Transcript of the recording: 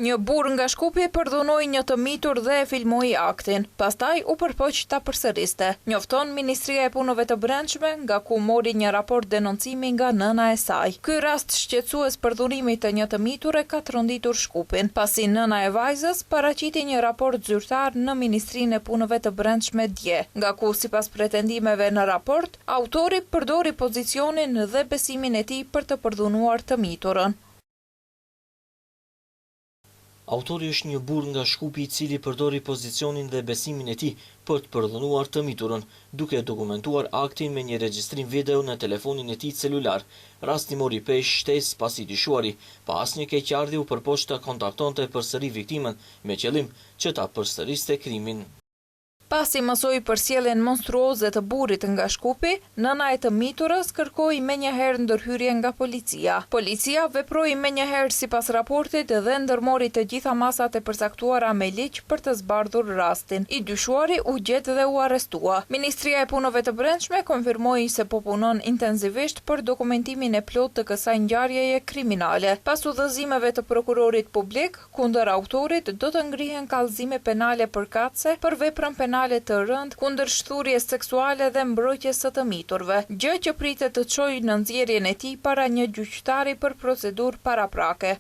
Një burr nga Shkupi përdhunoi një të mitur dhe e filmoi aktin. Pastaj u përpoq ta përsëriste. Njofton Ministria e Punëve të Brendshme, nga ku mori një raport denoncimi nga nëna e saj. Ky rast shqetësues përdhunimit të një të mitur e ka tronditur Shkupin, pasi nëna e vajzës paraqiti një raport zyrtar në Ministrinë e Punëve të Brendshme dje, nga ku sipas pretendimeve në raport, autori përdori pozicionin dhe besimin e tij për të përdhunuar të miturën. Autori është një burr nga Shkupi I cili përdori pozicionin dhe besimin e tij për të përdhunuar të miturën, duke dokumentuar aktin me një regjistrim video në telefonin e tij celular. Rasti mori pesh shtesë pasi dyshuari, pa asnjë keqardhje u përpoq të kontaktonte përsëri viktimën me qëllim që ta përsëriste krimin. Pasi mësoi përsjelljen monstruoze të burrit nga Shkupi, nëna e të miturës kërkoi menjëherë ndërhyrje nga policia. Policia veproi menjëherë sipas raportit dhe ndërmori të gjitha masat e përcaktuara me ligj për të zbardhur rastin. I dyshuari u gjet dhe u arrestua. Ministria e Punëve të Brendshme konfirmoi se po punon intensivisht për dokumentimin e plotë të kësaj ngjarjeje kriminale. Pas udhëzimeve të prokurorit publik kundër autorit do të ngrihen kallëzime penale përkatëse për veprën penale të rëndë kundër shturjes seksuale dhe mbrojtjes së të miturve, gjë që pritet të çojë në nxjerrjen e tij para një gjyqtari për procedurë paraprake.